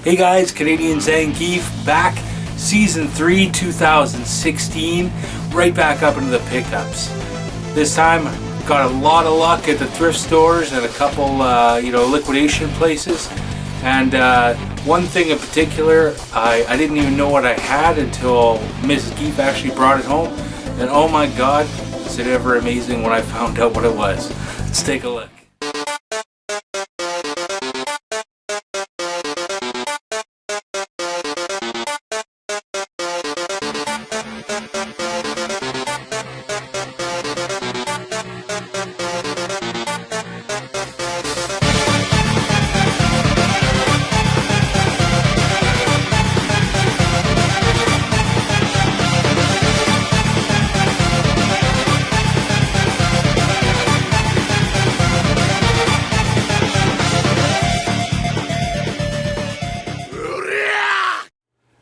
Hey guys, Canadian Zangief back, Season 3, 2016, right back up into the pickups. This time, got a lot of luck at the thrift stores and a couple, liquidation places. And one thing in particular, I didn't even know what I had until Mrs. Geef actually brought it home. And oh my God, was it ever amazing when I found out what it was. Let's take a look.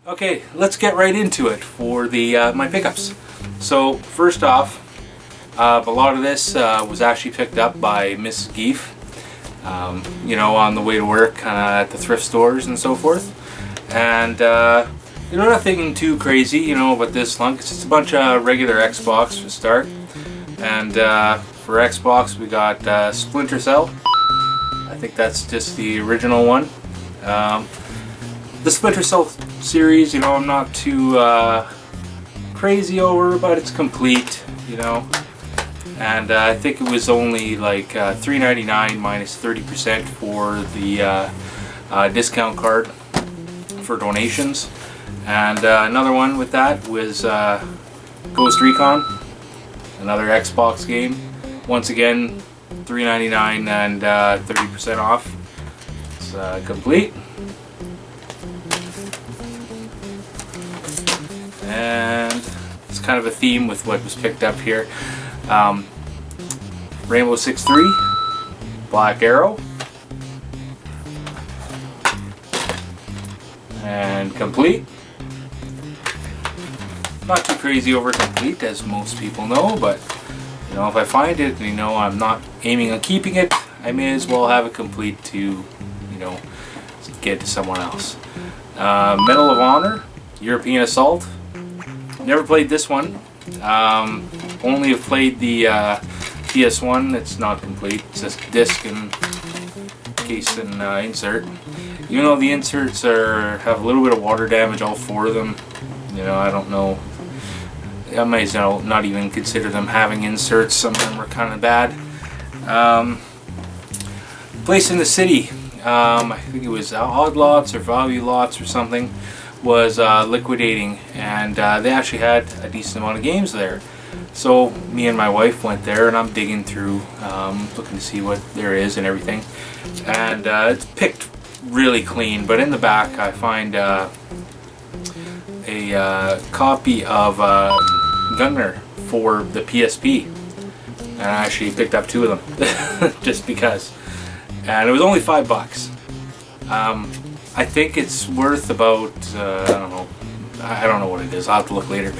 Okay, let's get right into it for the my pickups. So first off, a lot of this was actually picked up by Mrs. Geef, on the way to work at the thrift stores and so forth. And nothing too crazy, but this lunk. It's just a bunch of regular Xbox to start. And for Xbox, we got Splinter Cell. I think that's just the original one. The Splinter Cell series, I'm not too crazy over, but it's complete, and I think it was only like $3.99 minus 30% for the discount card for donations. And another one with that was Ghost Recon, another Xbox game. Once again, $3.99 and 30% off. It's complete. And it's kind of a theme with what was picked up here. Rainbow Six 3, Black Arrow, and complete. Not too crazy over complete, as most people know, but if I find it, I'm not aiming on keeping it, I may as well have it complete to, get to someone else. Medal of Honor, European Assault. Never played this one. Only have played the PS1. It's not complete. It's just disc and case and insert. Even though the inserts have a little bit of water damage, all four of them. I don't know. I might as well not even consider them having inserts. Some of them are kind of bad. Place in the City. I think it was Odd Lots or Value Lots or something. Was liquidating, and they actually had a decent amount of games there. So me and my wife went there, and I'm digging through, looking to see what there is and everything. And it's picked really clean, but in the back I find a copy of Gunner for the PSP, and I actually picked up two of them just because. And it was only $5. I think it's worth about, I don't know what it is, I'll have to look later.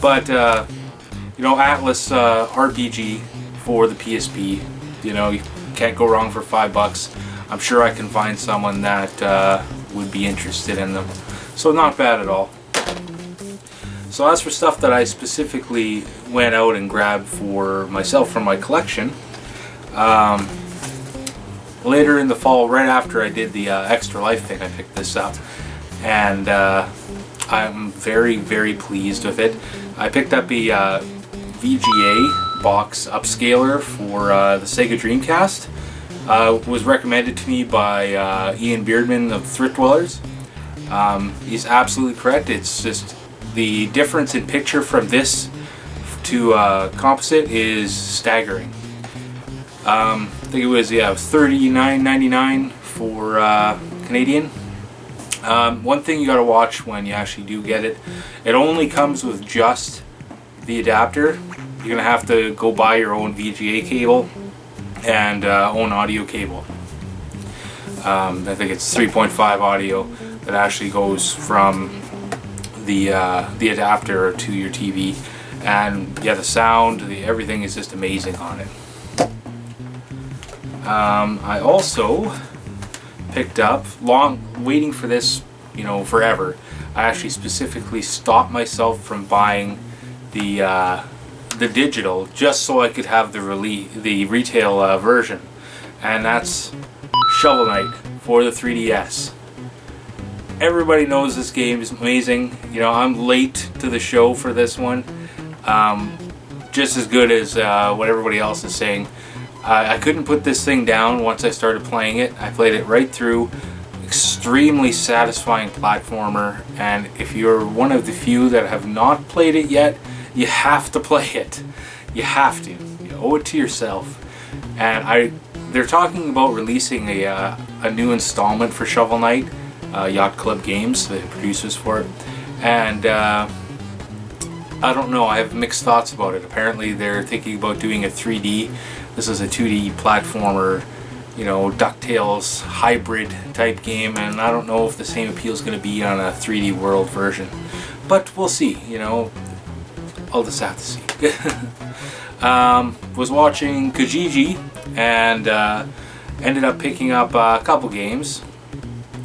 But, Atlas RPG for the PSP, you can't go wrong for $5. I'm sure I can find someone that would be interested in them. So not bad at all. So as for stuff that I specifically went out and grabbed for myself from my collection, later in the fall, right after I did the Extra Life thing, I picked this up, and I'm very, very pleased with it. I picked up a VGA box upscaler for the Sega Dreamcast. It was recommended to me by Ian Beardman of Thrift Dwellers. He's absolutely correct. It's just the difference in picture from this to composite is staggering. I think it was $39.99 for Canadian. One thing you gotta watch when you actually do get it, it only comes with just the adapter. You're gonna have to go buy your own VGA cable and own audio cable. I think it's 3.5 audio that actually goes from the adapter to your TV, and the sound, everything is just amazing on it. I also picked up, waiting for this forever. I actually specifically stopped myself from buying the digital just so I could have the retail version, and that's Shovel Knight for the 3DS. Everybody knows this game is amazing. I'm late to the show for this one. Just as good as what everybody else is saying. I couldn't put this thing down once I started playing it. I played it right through. Extremely satisfying platformer, and if you're one of the few that have not played it yet, you have to play it. You have to. You owe it to yourself. And they're talking about releasing a new installment for Shovel Knight. Yacht Club Games, the producers for it, and I don't know, I have mixed thoughts about it. Apparently they're thinking about doing a 3D. This is a 2D platformer, DuckTales hybrid type game, and I don't know if the same appeal is going to be on a 3D world version, but we'll see. I'll just have to see. Was watching Kijiji and ended up picking up a couple games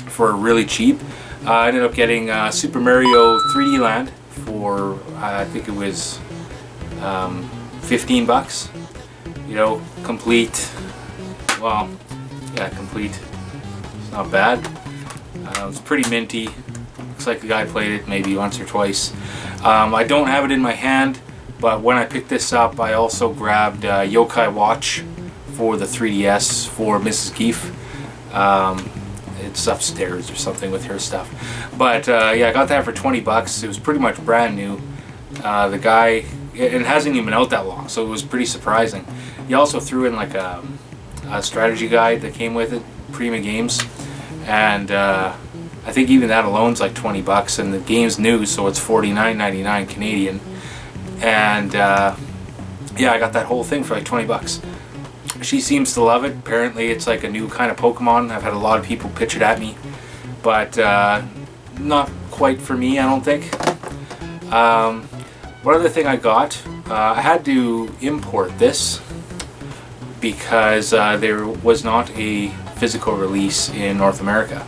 for really cheap. I ended up getting Super Mario 3D Land for I think it was $15. Complete. Well, yeah, complete. It's not bad. It's pretty minty. Looks like the guy played it maybe once or twice. I don't have it in my hand, but when I picked this up, I also grabbed Yokai Watch for the 3DS for Mrs. Geef. It's upstairs or something with her stuff, but yeah, I got that for $20. It was pretty much brand new. The guy, it hasn't even been out that long, so it was pretty surprising. He also threw in like a strategy guide that came with it, Prima Games, and I think even that alone's like $20, and the game's new, so it's $49.99 Canadian. And yeah, I got that whole thing for like $20. She seems to love it. Apparently it's like a new kind of Pokemon. I've had a lot of people pitch it at me, but not quite for me, I don't think. One other thing I got, I had to import this because there was not a physical release in North America.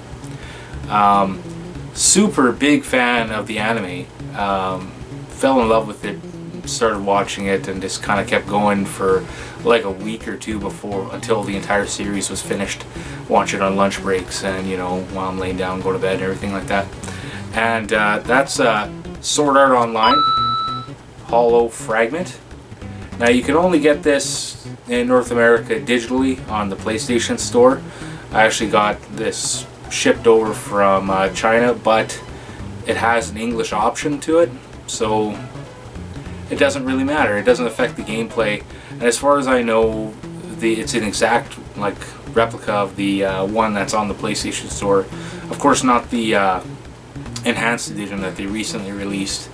Super big fan of the anime. Fell in love with it, started watching it, and just kind of kept going for like a week or two until the entire series was finished. Watch it on lunch breaks and while I'm laying down, go to bed and everything like that. And that's Sword Art Online Hollow Fragment. Now you can only get this in North America digitally on the PlayStation Store. I actually got this shipped over from China, but it has an English option to it, so it doesn't really matter. It doesn't affect the gameplay. And as far as I know, it's an exact replica of the one that's on the PlayStation Store. Of course, not the enhanced edition that they recently released,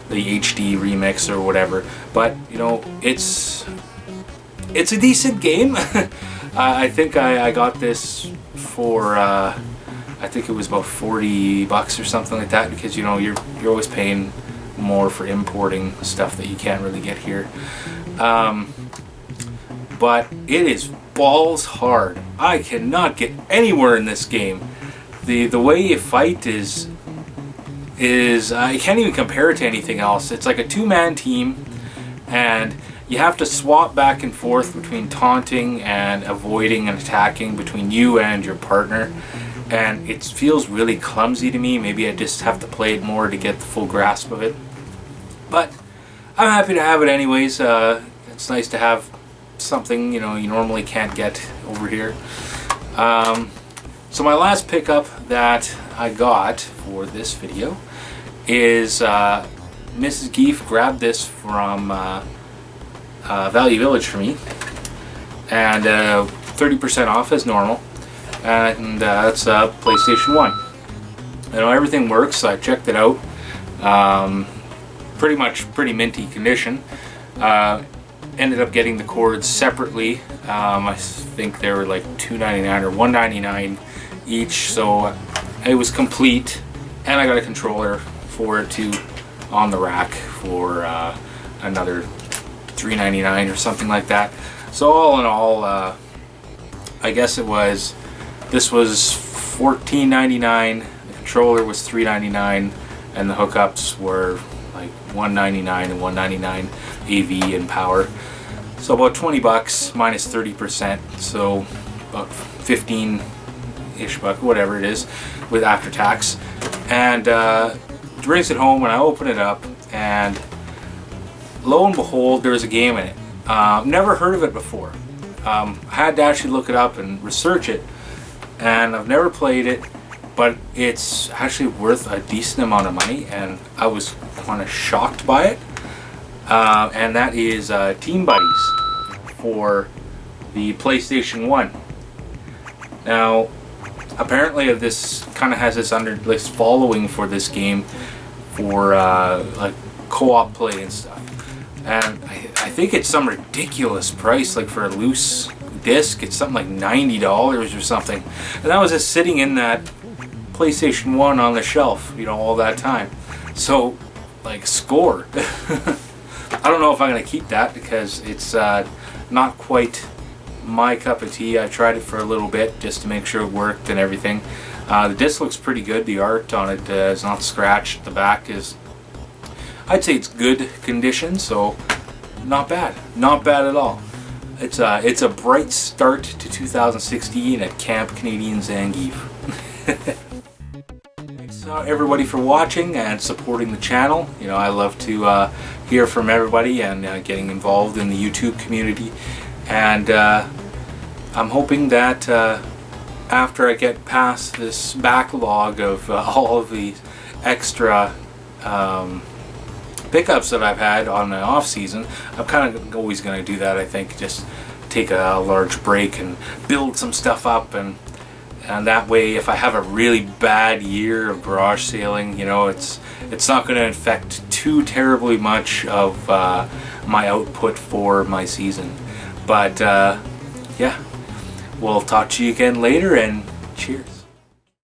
the HD remix or whatever. But it's a decent game. I think I got this for I think it was about $40 or something like that, because you're always paying more for importing stuff that you can't really get here. But it is balls hard. I cannot get anywhere in this game. The way you fight is I can't even compare it to anything else. It's like a two-man team, and you have to swap back and forth between taunting and avoiding and attacking between you and your partner. And it feels really clumsy to me. Maybe I just have to play it more to get the full grasp of it. But I'm happy to have it anyways. It's nice to have something you normally can't get over here. So my last pickup that I got for this video is Mrs. Geef grabbed this from Value Village for me, and 30% off as normal, and that's PlayStation 1. Everything works, so I checked it out. Pretty minty condition. Ended up getting the cords separately. I think they were like $2.99 or $1.99 each, so it was complete, and I got a controller for it too on the rack for another $3.99 or something like that. So all in all, I guess this was $14.99. The controller was $3.99, and the hookups were like $1.99 and $1.99 AV and power. So about 20 bucks minus 30%, so about 15-ish bucks, whatever it is, with after tax. And brings it home, and I open it up, and lo and behold, there's a game in it. Never heard of it before. I had to actually look it up and research it, and I've never played it, but it's actually worth a decent amount of money, and I was kind of shocked by it. And that is Team Buddies for the PlayStation 1. Now, apparently this kind of has this following for this game for like co-op play and stuff. And I think it's some ridiculous price, like for a loose disc, it's something like $90 or something. And that was just sitting in that PlayStation 1 on the shelf, you know, all that time. So, like, score. I don't know if I'm going to keep that because it's not quite my cup of tea. I tried it for a little bit just to make sure it worked and everything. The disc looks pretty good. The art on it is not scratched. The back is, I'd say it's good condition, so not bad. Not bad at all. It's a bright start to 2016 at Camp Canadian Zangief. Thanks everybody for watching and supporting the channel. You know, I love to hear from everybody and getting involved in the YouTube community. And I'm hoping that after I get past this backlog of all of these extra pickups that I've had on the off season, I'm kind of always going to do that. I think just take a large break and build some stuff up, and that way, if I have a really bad year of garage sailing, you know, it's not going to affect too terribly much of my output for my season. But yeah, we'll talk to you again later, and cheers.